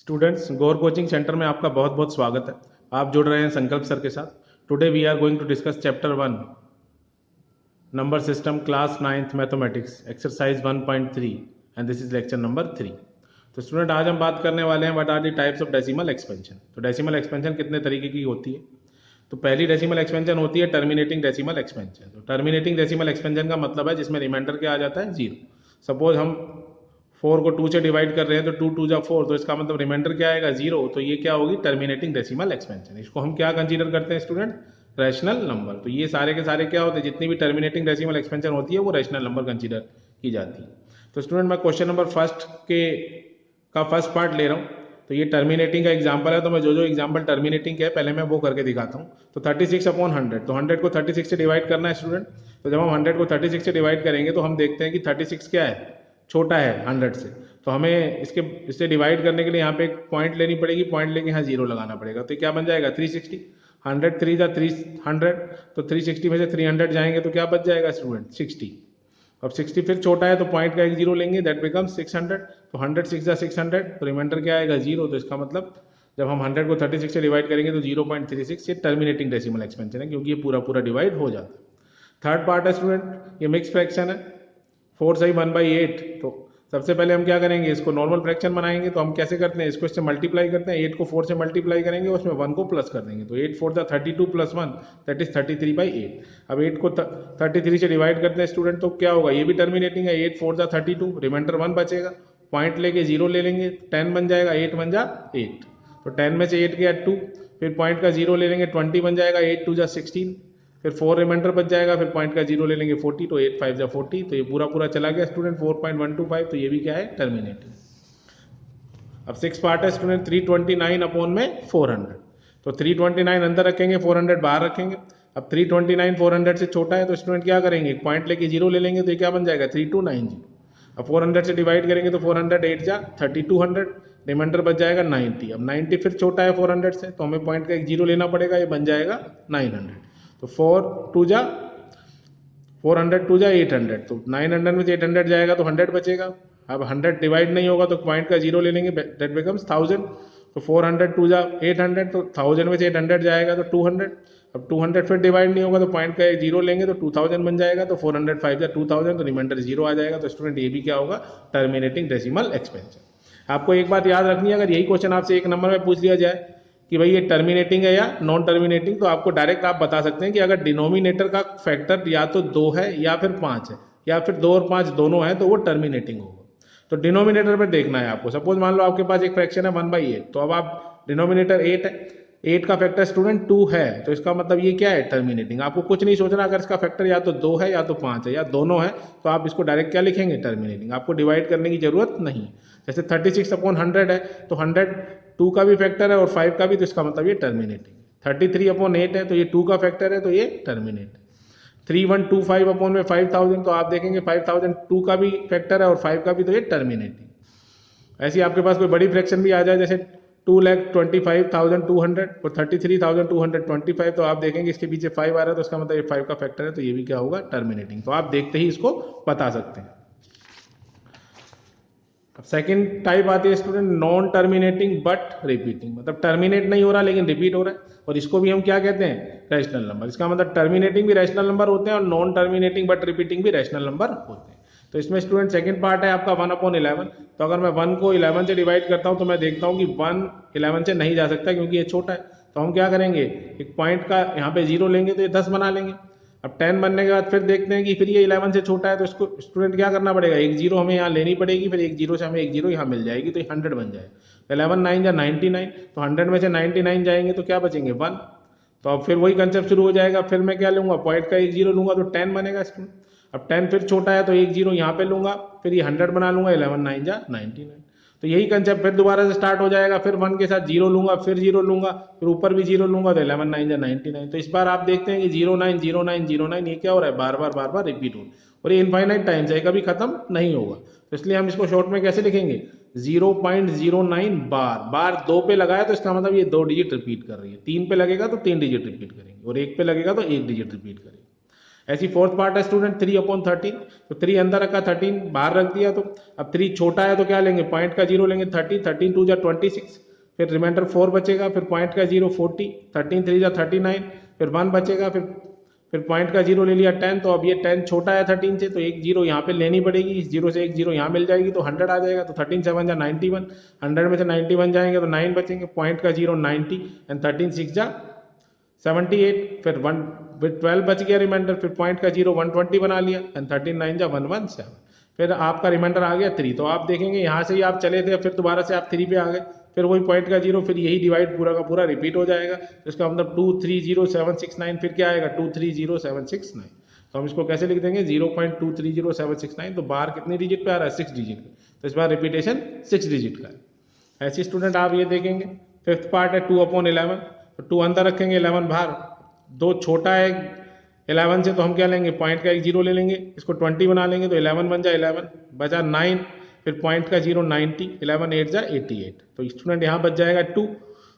Students, गौर coaching centre में आपका बहुत बहुत स्वागत है। आप जुड़ रहे हैं संकल्प सर के साथ। Today we are going to discuss chapter 1 number system class 9th mathematics exercise 1.3 and this is lecture number 3। तो स्टूडेंट, आज हम बात करने वाले हैं what are the types of decimal expansion. तो डेसिमल एक्सपेंशन कितने तरीके की होती है? तो पहली डेसिमल एक्सपेंशन होती है टर्मिनेटिंग डेसिमल एक्सपेंशन। तो टर्मिनेटिंग डेसिमल एक्सपेंशन का मतलब है जिसमें रिमाइंडर क्या आ जाता है? जीरो। सपोज हम 4 को 2 से डिवाइड कर रहे हैं तो 2 2 जा 4, तो इसका मतलब रिमाइंडर क्या आएगा? जीरो। तो ये क्या होगी? Terminating decimal expansion. इसको हम क्या कंसीडर करते हैं स्टूडेंट? Rational number. तो ये सारे के सारे क्या होते हैं? जितनी भी टर्मिनेटिंग डेसिमल एक्सपेंशन होती है वो रैशनल नंबर कंसीडर की जाती है। तो स्टूडेंट, मैं क्वेश्चन नंबर फर्स्ट के का फर्स्ट पार्ट ले रहा हूँ। तो ये टर्मिनेटिंग का एग्जाम्पल है, तो मैं जो एग्जाम्पल टर्मिनेटिंग के है पहले मैं वो करके दिखाता हूँ। तो 36 अपॉन 100, तो 100 को 36 से डिवाइड करना है स्टूडेंट। तो जब हम 100 को 36 से डिवाइड करेंगे तो हम देखते हैं कि 36 क्या है? छोटा है 100 से। तो हमें इससे डिवाइड करने के लिए यहाँ पे एक पॉइंट लेनी पड़ेगी, पॉइंट लेके यहाँ जीरो लगाना पड़ेगा। तो क्या बन जाएगा? 360। 100 3 जा 300, तो 360 में से 300 जाएंगे तो क्या बच जाएगा स्टूडेंट? 60। अब 60 फिर छोटा है तो पॉइंट का एक जीरो लेंगे, दैट बिकम 600। तो 100 6 जा 600, तो रिमाइंडर क्या आएगा? जीरो। तो इसका मतलब जब हम 100 को 36 से डिवाइड करेंगे तो 0.36। ये टर्मिनेटिंग डेसिमल एक्सपेंशन है क्योंकि ये पूरा पूरा डिवाइड हो जाता है। थर्ड पार्ट है स्टूडेंट, ये मिक्स फ्रैक्शन है। 4 सही 1/8। तो सबसे पहले हम क्या करेंगे? इसको नॉर्मल फ्रैक्शन बनाएंगे। तो हम कैसे करते हैं? इसको इससे मल्टीप्लाई करते हैं। 8 को 4 से मल्टीप्लाई करेंगे, उसमें 1 को प्लस कर देंगे। तो 8 4 जा 32 प्लस 1 दैट इज 33/8। अब 8 को 33 से डिवाइड करते हैं स्टूडेंट, तो क्या होगा? ये भी टर्मिनेटिंग है। 8 4 जा 32, रिमाइंडर 1 बचेगा। पॉइंट लेके जीरो ले लेंगे, 10 बन जाएगा। 8 1 जा 8, तो 10 में से 8 गया 2। फिर पॉइंट का जीरो ले लेंगे, 20 बन जाएगा। 8 2 जा 16, फिर 4 रिमाइंडर बच जाएगा। फिर पॉइंट का जीरो ले लेंगे 40, तो 8 5 जा 40। तो ये पूरा पूरा चला गया स्टूडेंट 4.125। तो ये भी क्या है? टर्मिनेटिंग। अब 6 पार्ट है स्टूडेंट 329 अपॉन में 400। तो 329 अंदर रखेंगे, 400 बाहर रखेंगे। अब 329 400 से छोटा है तो स्टूडेंट क्या करेंगे? पॉइंट लेके जीरो ले लेंगे, तो ये क्या बन जाएगा? 3290। अब 400 से डिवाइड करेंगे तो 400 8 जा 3200, रिमाइंडर बच जाएगा 90। अब 90 फिर छोटा है 400 से, तो हमें पॉइंट का एक जीरो लेना पड़ेगा, ये बन जाएगा 900। तो 400 2 जा 800, तो 900 में से 800 जाएगा तो 100 बचेगा। अब 100 डिवाइड नहीं होगा तो पॉइंट का जीरो ले लेंगे, दैट बिकम्स 1000। तो 400 2 जा 800, तो 1000 में से 800 जाएगा तो 200। अब 200 फिर डिवाइड नहीं होगा तो पॉइंट का जीरो लेंगे तो 2000 बन जाएगा। तो 400 5 जा 2000, तो रिमाइंडर जीरो आ जाएगा। तो स्टूडेंट ये भी क्या होगा? Terminating decimal expansion. आपको एक बात याद रखनी है, अगर यही क्वेश्चन आपसे एक नंबर में पूछ लिया जाए कि भाई ये टर्मिनेटिंग है या नॉन टर्मिनेटिंग, तो आपको डायरेक्ट आप बता सकते हैं कि अगर डिनोमिनेटर का फैक्टर या तो 2 है या फिर 5 है, या फिर 2 और 5 दोनों है, तो वो टर्मिनेटिंग होगा। तो डिनोमिनेटर में देखना है आपको। सपोज मान लो आपके पास एक फ्रैक्शन है 1/8, तो अब आप डिनोमिनेटर 8 है, 8 का फैक्टर स्टूडेंट 2 है, तो इसका मतलब ये क्या है? टर्मिनेटिंग। आपको कुछ नहीं सोचना, अगर इसका फैक्टर या तो 2 है या तो 5 है या दोनों है, तो आप इसको डायरेक्ट क्या लिखेंगे? टर्मिनेटिंग। आपको डिवाइड करने की जरूरत नहीं। जैसे 36 अपॉन 100 है, तो 100 2 का भी फैक्टर है और 5 का भी, तो इसका मतलब ये टर्मिनेटिंग। 33 अपॉन 8 है, तो ये 2 का फैक्टर है, तो ये टर्मिनेट। 3125 अपॉन में 5000, तो आप देखेंगे 5000 2 का भी फैक्टर है और 5 का भी, तो ये टर्मिनेटिंग। ऐसी आपके पास कोई बड़ी फ्रैक्शन भी आ जाए, जैसे 2,25,200 और 33,225, तो आप देखेंगे इसके पीछे 5 आ रहा है, तो इसका मतलब ये 5 का फैक्टर है, तो ये भी क्या होगा? टर्मिनेटिंग। तो आप देखते ही इसको बता सकते हैं। अब सेकंड टाइप आती है student non terminating but repeating. मतलब टर्मिनेट नहीं हो रहा लेकिन रिपीट हो रहा है, और इसको भी हम क्या कहते हैं? Rational number. इसका मतलब टर्मिनेटिंग भी रैशनल नंबर होते हैं और नॉन टर्मिनेटिंग बट रिपीटिंग भी रैशनल नंबर होते हैं। तो इसमें स्टूडेंट सेकंड पार्ट है आपका 1/11। तो अगर मैं 1 को 11 से डिवाइड करता हूं तो मैं देखता हूं कि 1 11 से नहीं जा सकता क्योंकि ये छोटा है। तो हम क्या करेंगे? एक पॉइंट का यहाँ पे जीरो लेंगे तो ये 10 बना लेंगे। अब 10 बनने के बाद फिर देखते हैं कि फिर ये 11 से छोटा है, तो इसको स्टूडेंट क्या करना पड़ेगा? एक जीरो हमें यहाँ लेनी पड़ेगी, फिर एक जीरो से हमें एक जीरो यहाँ मिल जाएगी, तो ये 100 बन जाएगा। 11 9 जा 99, तो 100 में से 99 जाएंगे तो क्या बचेंगे? 1। तो अब फिर वही कंसेप्ट शुरू हो जाएगा। फिर मैं क्या लूंगा? पॉइंट का एक जीरो लूंगा तो 10 बनेगा स्टूडेंट। अब 10 फिर छोटा है तो एक जीरो यहाँ पे लूंगा, फिर ये 100 बना लूंगा। 11 9 जा 99, तो यही कंसेप्ट फिर दोबारा से स्टार्ट हो जाएगा। फिर 1 के साथ जीरो लूंगा, फिर जीरो लूंगा, फिर ऊपर भी जीरो लूंगा, तो 11 9 जा 99। तो इस बार आप देखते हैं कि 09 09 09 ये क्या हो रहा है? बार बार रिपीट हो रहा है, और ये इनफाइनाइट टाइम्स है, कभी खत्म नहीं होगा। तो इसलिए हम इसको शॉर्ट में कैसे लिखेंगे? 0.09 बार। बार 2 पे लगाया तो इसका मतलब ये 2 डिजिट रिपीट कर रही है, 3 पे लगेगा तो 3 डिजिट रिपीट करेंगे, और 1 पे लगेगा तो 1 डिजिट रिपीट करेंगे। ऐसी फोर्थ पार्ट है स्टूडेंट 3/13, तो 3 अंदर रखा, 13 बाहर रख दिया, तो अब 3 छोटा है तो क्या लेंगे, पॉइंट का 0 लेंगे, 13 2 जा 26, फिर रिमाइंडर 4 बचेगा, फिर पॉइंट का 0 40, 13 3 जा 39, फिर 1 बचेगा, फिर पॉइंट का 0 ले लिया 10, तो अब ये 10 छोटा है 13 से, तो एक 0 यहाँ पे लेनी पड़ेगी, इस 0 से एक 0 यहाँ मिल जाएगी, तो 100 आ जाएगा, तो 13 7 जा 91, 100 में से 91 जाएंगे तो 9 बचेंगे, पॉइंट का 0 90 एंड 13 6 जा 78, फिर 12 बच गया रिमाइंडर, फिर पॉइंट का 0 120 बना लिया एंड 13 9 जा 117, फिर आपका रिमाइंडर आ गया 3, तो आप देखेंगे यहाँ से ही आप चले थे, फिर दोबारा से आप 3 पे आ गए, फिर वही पॉइंट का 0, फिर यही डिवाइड पूरा का पूरा रिपीट हो जाएगा, तो इसका मतलब 230769, फिर क्या आएगा 230769, तो हम इसको कैसे लिख देंगे 0.230769, तो बाहर कितनी डिजिट पे आ रहा है 6 डिजिट पे, तो इस बार रिपीटेशन 6 डिजिट का है। ऐसे स्टूडेंट आप ये देखेंगे फिफ्थ पार्ट है 2/11, तो 2 अंदर रखेंगे 11 बाहर, 2 छोटा है 11 से, तो हम क्या लेंगे पॉइंट का एक 0 ले लेंगे, इसको 20 बना लेंगे, तो 11 बन जाए 11 बचा 9, फिर पॉइंट का 0 90, 11 8 जा 88, तो स्टूडेंट यहाँ बच जाएगा 2,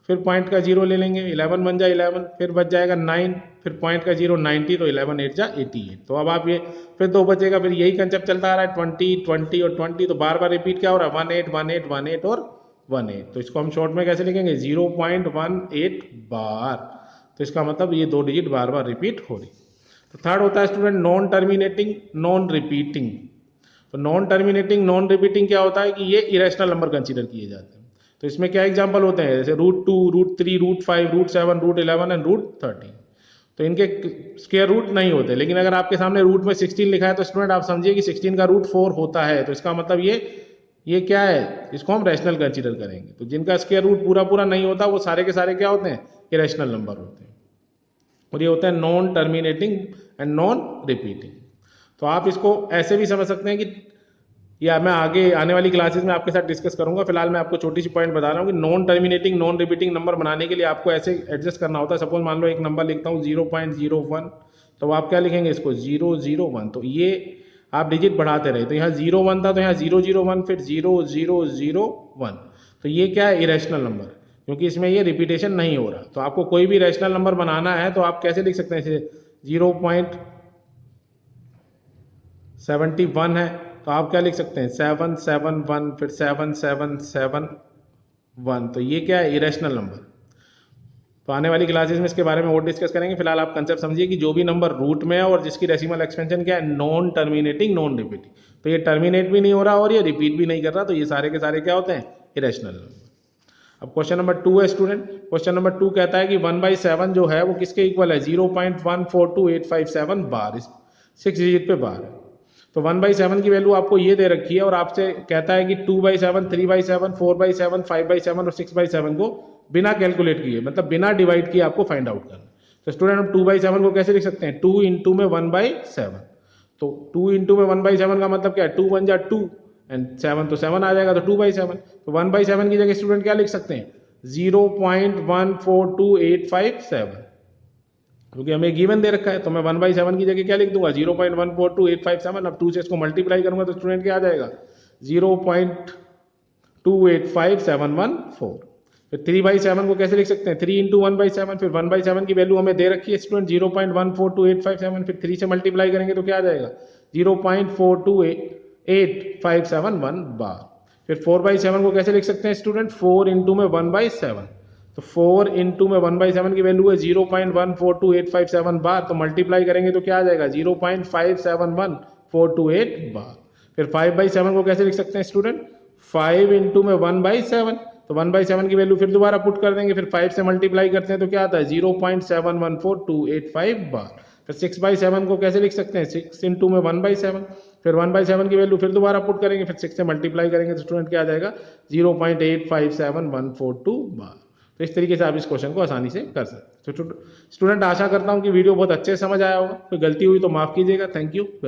फिर पॉइंट का 0 ले लेंगे, 11 बन जाए 11, फिर बच जाएगा 9, फिर पॉइंट का 0 90, तो 11 8 जा 88, तो अब आप ये फिर 2 बचेगा, फिर यही कंसेप्ट चलता आ रहा है 20 20 और 20, तो बार बार रिपीट क्या हो रहा है 18 18 18 और 18, तो इसको हम शॉर्ट में कैसे लिखेंगे 0.18 बार, तो इसका मतलब ये 2 डिजिट बार बार रिपीट हो रही। तो थर्ड होता है student non terminating non repeating, तो नॉन टर्मिनेटिंग नॉन रिपीटिंग क्या होता है कि ये इरेशनल नंबर कंसीडर किए जाते हैं, तो इसमें क्या एग्जांपल होते हैं जैसे √2 √3 √5 √7 √11 एंड √13, तो इनके स्क्वायर रूट नहीं होते, लेकिन अगर आपके सामने रूट में 16 लिखा है तो स्टूडेंट आप समझिए कि 16 का √4 होता है, तो इसका मतलब ये क्या है, इसको हम रैशनल कंसीडर करेंगे, तो जिनका स्क्वायर रूट पूरा पूरा नहीं होता वो सारे के सारे क्या होते हैं इरेशनल नंबर होते हैं, और ये होता है non terminating and non repeating. तो आप इसको ऐसे भी समझ सकते हैं कि या मैं आगे आने वाली क्लासेस में आपके साथ डिस्कस करूंगा, फिलहाल मैं आपको छोटी सी पॉइंट बता रहा हूँ कि non terminating non repeating number बनाने के लिए आपको ऐसे एडजस्ट करना होता है। सपोज मान लो एक नंबर लिखता हूँ 0.01, तो आप क्या लिखेंगे इसको 001, तो ये आप डिजिट बढ़ाते रहे, तो यहाँ 01 था तो यहाँ 001, फिर 0001, तो ये क्या है इरेशनल नंबर, क्योंकि इसमें ये रिपीटेशन नहीं हो रहा। तो आपको कोई भी रैशनल नंबर बनाना है तो आप कैसे लिख सकते हैं, जैसे 0.71 है तो आप क्या लिख सकते हैं 771, फिर 7771, तो ये क्या है इरेशनल नंबर। तो आने वाली क्लासेस में इसके बारे में और डिस्कस करेंगे, फिलहाल आप कंसेप्ट समझिए कि जो भी नंबर रूट में है और जिसकी डेसिमल एक्सपेंशन क्या है नॉन टर्मिनेटिंग नॉन रिपीटिंग, तो ये टर्मिनेट भी नहीं हो रहा और ये रिपीट भी नहीं कर रहा, तो ये सारे के सारे क्या होते हैं इरेशनल नंबर। अब क्वेश्चन नंबर 2 है स्टूडेंट, क्वेश्चन नंबर 2 कहता है कि 1/7 जो है वो किसके इक्वल है 0.142857 बार, 6 डिजिट पे बार है। तो 1/7 की वैल्यू आपको ये दे रखी है और आपसे कहता है कि 2/7 3/7 4/7 5/7 और 6/7 को बिना कैलकुलेट किए मतलब बिना डिवाइड किए आपको फाइंड आउट करना। तो स्टूडेंट हम 2/7 को कैसे लिख सकते हैं 2 इंटू में 1/7, तो 2 इंटू में 1/7 का मतलब क्या है 2 1 जा 2 एंड 7 तो 7 आ जाएगा, तो 2/7, तो 1/7 की जगह स्टूडेंट क्या लिख सकते हैं 0.142857, क्योंकि हमें गिवन दे रखा है, तो मैं 1/7 की जगह क्या लिख दूंगा 0.142857। अब 2 से इसको मल्टीप्लाई करूंगा तो स्टूडेंट क्या आ जाएगा 0.285714। फिर 3/7 को कैसे लिख सकते हैं 3 इंटू 1/7, फिर 1/7 की वैल्यू हमें दे रखी है स्टूडेंट 0.142857, फिर 3 से मल्टीप्लाई करेंगे तो क्या आ जाएगा 0.428571 बार। फिर 4/7 को कैसे लिख सकते हैं स्टूडेंट 4 इंटू में 1/7, तो 4 इंटू में 1/7 की वैल्यू है 0.142857 बार, तो मल्टीप्लाई करेंगे तो क्या आ जाएगा 0.571428 बार। फिर 5/7 को कैसे लिख सकते हैं स्टूडेंट 5 इंटू में 1/7, तो 1/7 की वैल्यू फिर दोबारा पुट कर देंगे, फिर 5 से मल्टीप्लाई करते हैं तो क्या आता है 0.714285 बार। फिर 6/7 को कैसे लिख सकते हैं 6 इंटू में 1/7, फिर 1/7 की वैल्यू फिर दोबारा पुट करेंगे, फिर 6 से मल्टीप्लाई करेंगे तो स्टूडेंट क्या आ जाएगा 0.857142 बार। तो इस तरीके से आप इस क्वेश्चन को आसानी से कर सकते हैं। तो स्टूडेंट आशा करता हूं कि वीडियो बहुत अच्छे से समझ आया होगा, कोई गलती हुई तो माफ कीजिएगा। Thank you.